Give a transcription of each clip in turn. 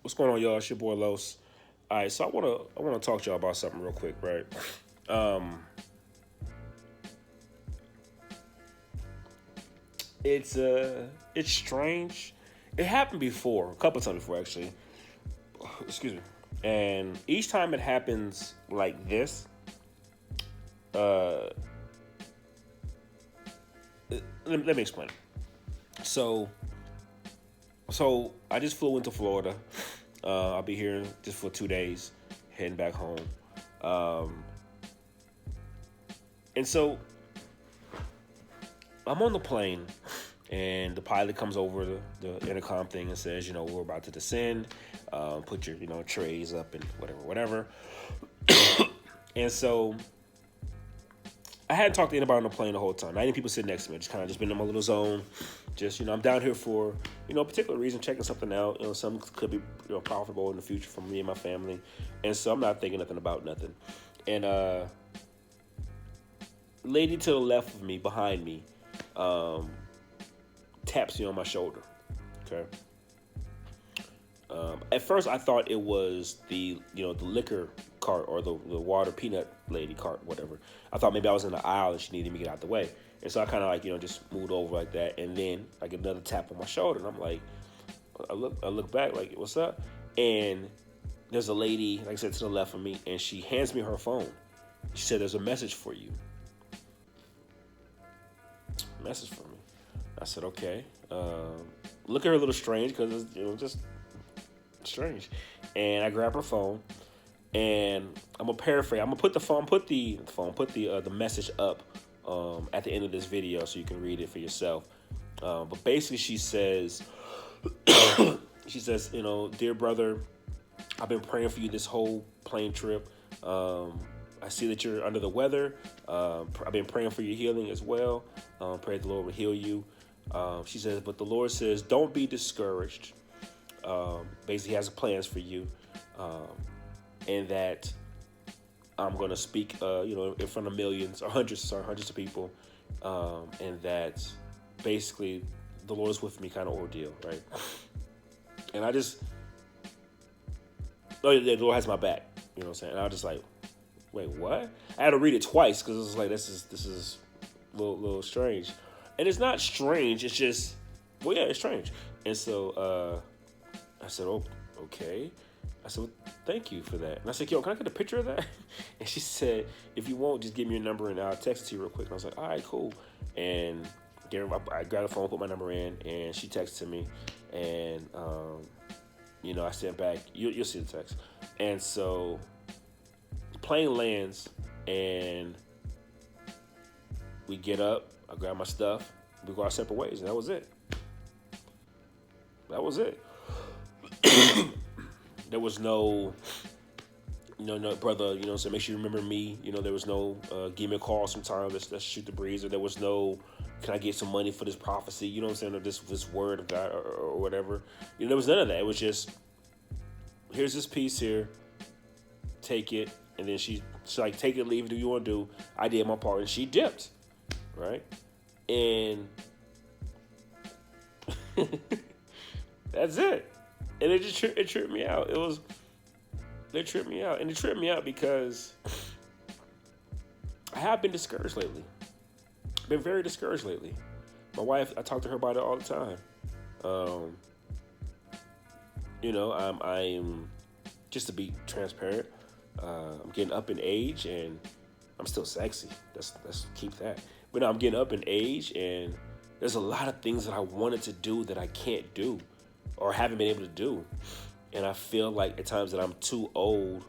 What's going on, y'all? It's your boy Los. All right, so I wanna talk to y'all about something real quick, right? Um, it's strange. It happened before, a couple times before actually. Excuse me. And each time it happens like this, uh, let me explain. So, so I just flew into Florida. I'll be here just for 2 days, heading back home. Um, and so I'm on the plane, and the pilot comes over the intercom thing and says, we're about to descend. Put your, trays up and whatever. And so I hadn't talked to anybody on the plane the whole time. Not any people sitting next to me. I just kind of just been in my little zone. Just, I'm down here for, a particular reason, checking something out. Something could be, profitable in the future for me and my family. And so I'm not thinking nothing about nothing. And lady to the left of me, behind me, taps me on my shoulder. Okay. At first, I thought it was the liquor cart or the water peanut lady cart, whatever. I thought maybe I was in the aisle and she needed me to get out the way. And so I kind of just moved over like that. And then I get another tap on my shoulder, and I'm like, I look back like, what's up? And there's a lady, like I said, to the left of me, and she hands me her phone. She said, "There's a message for you." Message for me. I said, okay. Look at her a little strange because it's just strange. And I grab her phone, and I'm gonna paraphrase. I'm gonna put the message up at the end of this video so you can read it for yourself. But basically, she says, dear brother, I've been praying for you this whole plane trip. I see that you're under the weather. I've been praying for your healing as well. Pray the Lord will heal you. She says, but the Lord says, don't be discouraged. Basically, He has plans for you, and that I'm going to speak, in front of millions or hundreds of people, and that basically the Lord is with me, kind of ordeal, right? And I just, the Lord has my back, you know what I'm saying? And I was just like, wait, what? I had to read it twice because it was like, this is a little strange. And it's not strange, it's just, well, yeah, it's strange. And so I said, oh, okay. I said, well, thank you for that. And I said, yo, can I get a picture of that? And she said, if you won't, just give me your number and I'll text it to you real quick. And I was like, all right, cool. And I grabbed the phone, put my number in, and she texted me. And, I sent back, you'll see the text. And so the plane lands, and we get up, I grab my stuff, we go our separate ways, and that was it. That was it. There was no, no brother, so make sure you remember me. There was no, give me a call sometime, let's shoot the breeze. Or there was no, can I get some money for this prophecy? You know what I'm saying? Or this word of God or whatever. There was none of that. It was just, here's this piece here, take it. And then she's like, take it, leave it, do what you want to do. I did my part, and she dipped, right? And that's it. And it tripped me out. It tripped me out. And it tripped me out because I have been discouraged lately. Been very discouraged lately. My wife, I talk to her about it all the time. I'm just to be transparent, I'm getting up in age, and I'm still sexy. Let's keep that. But I'm getting up in age, and there's a lot of things that I wanted to do that I can't do or haven't been able to do. And I feel like at times that I'm too old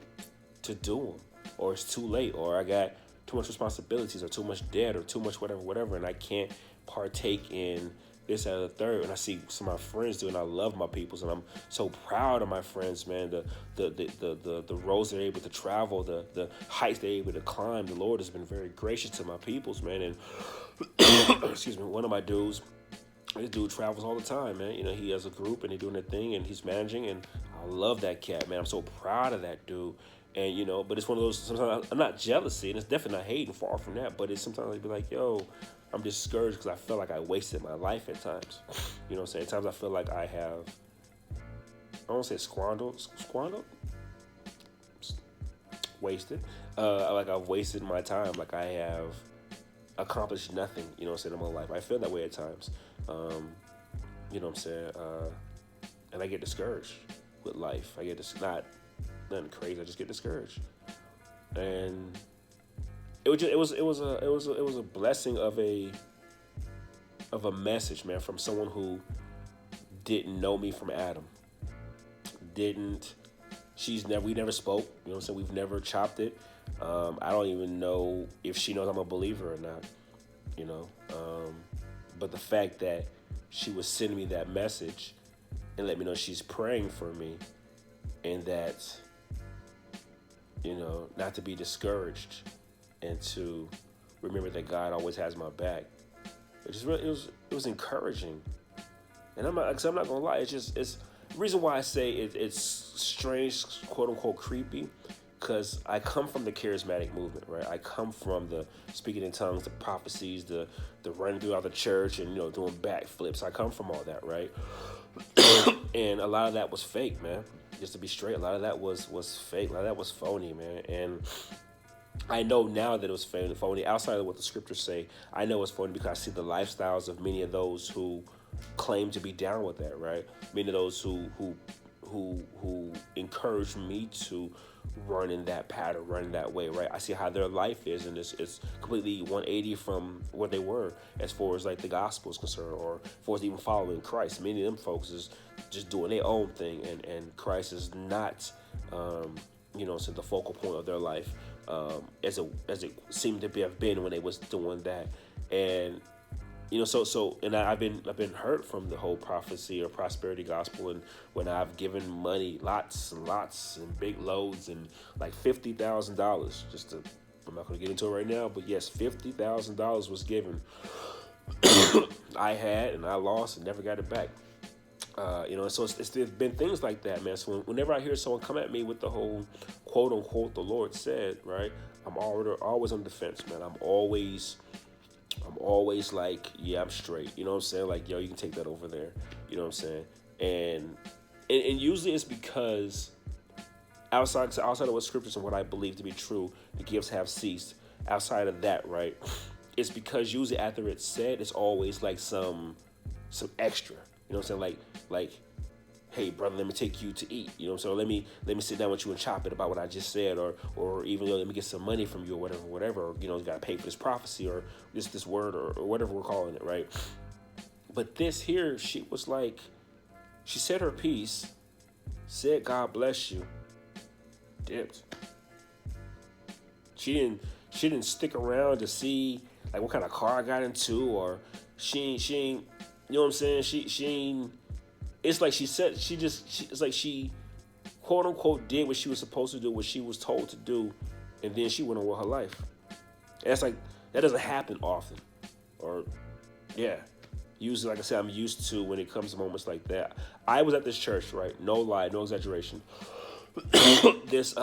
to do them, or it's too late, or I got too much responsibilities, or too much debt, or too much whatever, and I can't partake in this, that, or the third. And I see some of my friends do, and I love my peoples, and I'm so proud of my friends, man. The roads they're able to travel, the heights they're able to climb. The Lord has been very gracious to my peoples, man. And excuse me, one of my dudes, this dude travels all the time, man. He has a group, and they're doing their thing, and he's managing, and I love that cat, man. I'm so proud of that dude. And, but it's one of those, sometimes I'm not jealousy, and it's definitely not hating, far from that, but it's sometimes I'd be like, yo, I'm discouraged because I feel like I wasted my life at times. You know what I'm saying? At times I feel like I have I won't say squandered, wasted. Like I've wasted my time. Like I have accomplished nothing. You know what I'm saying, in my life. I feel that way at times. You know what I'm saying. And I get discouraged with life. I get not nothing crazy. I just get discouraged, and it was a blessing of a message, man, from someone who didn't know me from Adam. Didn't we never spoke, you know what I'm saying? We've never chopped it. I don't even know if she knows I'm a believer or not, you know. But the fact that she was sending me that message and let me know she's praying for me, and that, you know, not to be discouraged and to remember that God always has my back. It was encouraging. And I'm not gonna lie, it's the reason why I say it's strange, quote unquote creepy, because I come from the charismatic movement, right? I come from the speaking in tongues, the prophecies, the running throughout the church, and, you know, doing backflips. I come from all that, right? And a lot of that was fake, man. Just to be straight, a lot of that was fake. A lot of that was phony, man. And I know now that it was phony. Outside of what the scriptures say, I know it's phony because I see the lifestyles of many of those who claim to be down with that, right? Many of those who encourage me to run in that pattern, run in that way, right? I see how their life is, and it's completely 180 from what they were as far as like the gospel is concerned, or as far as even following Christ. Many of them folks is just doing their own thing, and Christ is not, you know, so the focal point of their life, as it seemed to have been when they was doing that. And you know, and I've been hurt from the whole prophecy or prosperity gospel, and when I've given money, lots and lots and big loads, and like $50,000, I'm not going to get into it right now, but yes, $50,000 was given. I had, and I lost and never got it back. You know, so it's been things like that, man. So whenever I hear someone come at me with the whole quote unquote the Lord said, right, I'm always on the defense, man. I'm always like, yeah, I'm straight. You know what I'm saying? Like, yo, you can take that over there. You know what I'm saying? And usually it's because outside of what scriptures and what I believe to be true, the gifts have ceased. Outside of that, right, it's because usually after it's said, it's always like some extra. You know what I'm saying? Like, hey, brother, let me take you to eat. You know what I'm saying? Let me sit down with you and chop it about what I just said, or even, you know, let me get some money from you, or whatever. Or, you know, you got to pay for this prophecy or this word or whatever we're calling it, right? But this here, she was like, she said her piece, said God bless you, dipped. She didn't stick around to see like what kind of car I got into, or she ain't, you know what I'm saying? She ain't. It's like it's like she, quote unquote, did what she was supposed to do, what she was told to do, and then she went on with her life. And that's like, that doesn't happen often. Or, yeah. Usually, like I said, I'm used to when it comes to moments like that. I was at this church, right? No lie, no exaggeration. This,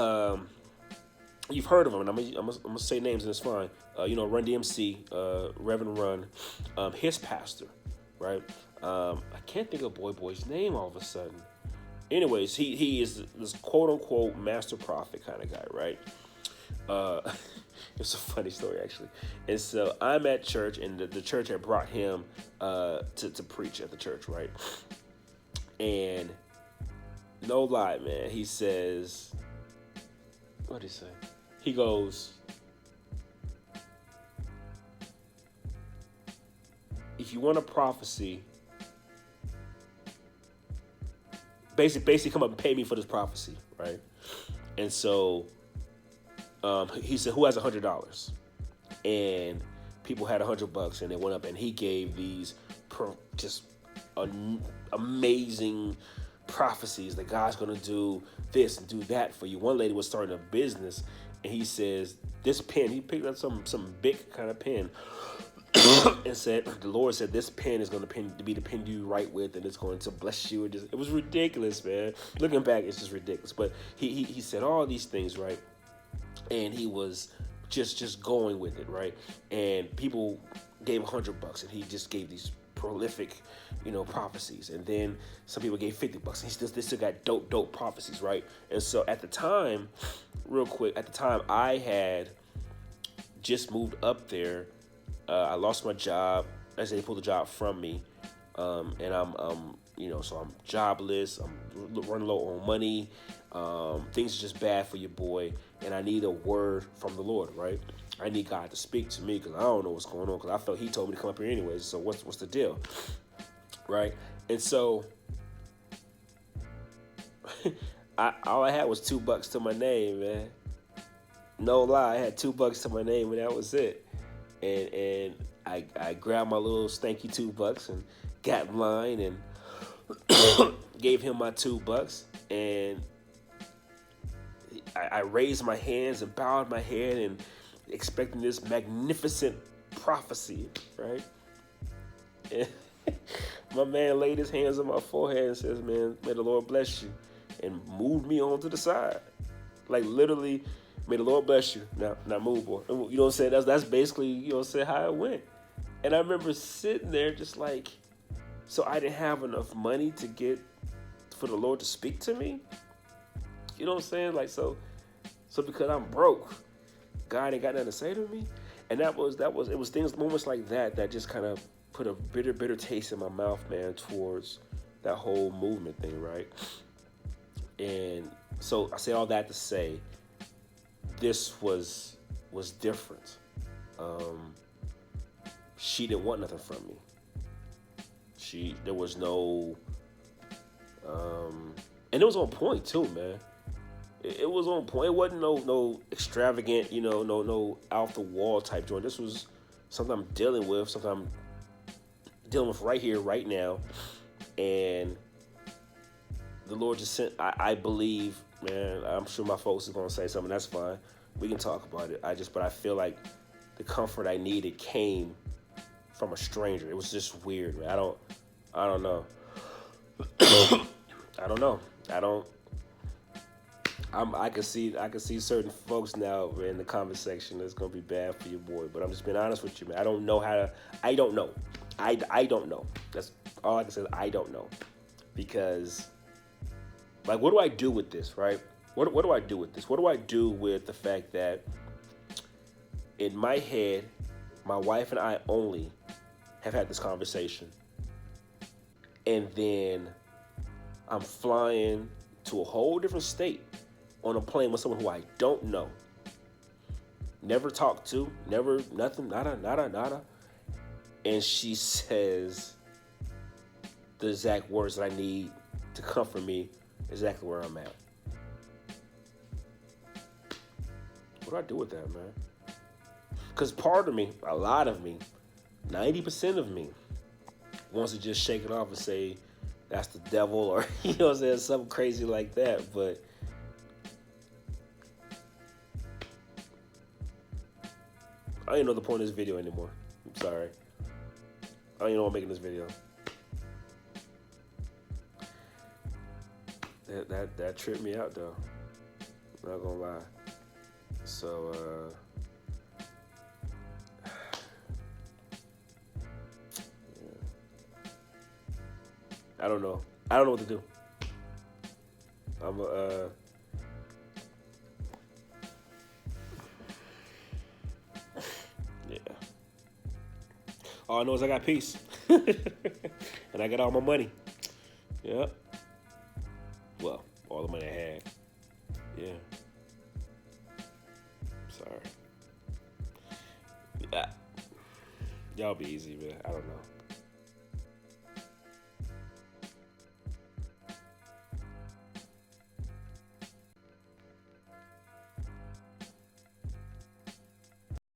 you've heard of him, and I'm gonna say names, and it's fine. You know, Run DMC, Reverend Run, his pastor, right? I can't think of Boy's name all of a sudden. Anyways, he is this quote unquote master prophet kind of guy, right? It's a funny story actually. And so I'm at church, and the church had brought him to preach at the church, right? And no lie, man, he says, what did he say? He goes, if you want a prophecy, basically come up and pay me for this prophecy, right? And so he said, who has $100? And people had $100, and they went up, and he gave these just amazing prophecies that God's gonna do this and do that for you. One lady was starting a business, and he says, this pen, he picked up some big kind of pen, and said, the Lord said, this pen is going to be the pen you write with, and it's going to bless you. It was ridiculous, man. Looking back, it's just ridiculous. But he said all these things, right? And he was just going with it, right? And people gave $100, and he just gave these prolific, prophecies. And then some people gave $50, and they still got dope prophecies, right? And so at the time, real quick, I had just moved up there. I lost my job as they pulled the job from me, and so I'm jobless. I'm running low on money. Things are just bad for your boy, and I need a word from the Lord, right? I need God to speak to me because I don't know what's going on, because I felt He told me to come up here anyways. So what's the deal, right? And so all I had was $2 to my name, man. No lie, I had $2 to my name, and that was it. And I grabbed my little stanky $2 and got in line and gave him my $2, and I raised my hands and bowed my head and expecting this magnificent prophecy, right? And my man laid his hands on my forehead and says, "Man, may the Lord bless you," and moved me on to the side. Like literally, "May the Lord bless you." Now move, boy. You know what I'm saying? That's basically, how it went. And I remember sitting there just like, so I didn't have enough money for the Lord to speak to me. You know what I'm saying? Like, so because I'm broke, God ain't got nothing to say to me. And it was moments like that just kind of put a bitter taste in my mouth, man, towards that whole movement thing, right? And so I say all that to say, this was different. She didn't want nothing from me. There was no, and it was on point too, man. It was on point. It wasn't no extravagant, no out the wall type joint. This was something I'm dealing with, right here, right now. And the Lord just sent, I believe, man, I'm sure my folks is going to say something. That's fine. We can talk about it. But I feel like the comfort I needed came from a stranger. It was just weird, man. I don't know. I can see certain folks now in the comment section that's gonna be bad for your boy, but I'm just being honest with you, man. I don't know. I don't know. That's all I can say. I don't know, because like, what do I do with this, right? What do I do with this? What do I do with the fact that in my head, my wife and I only have had this conversation, and then I'm flying to a whole different state on a plane with someone who I don't know, never talked to, never, nothing, nada. And she says the exact words that I need to comfort me exactly where I'm at. What do I do with that, man? Because part of me, a lot of me, 90% of me wants to just shake it off and say, that's the devil, or, something crazy like that. But I don't even know the point of this video anymore. I'm sorry. I don't even know why I'm making this video. That tripped me out, though. I'm not gonna lie. So, I don't know. I don't know what to do. Yeah. All I know is I got peace. And I got all my money. Yeah. Well, all the money I had. Yeah. Sorry. Y'all be easy, man. I don't know.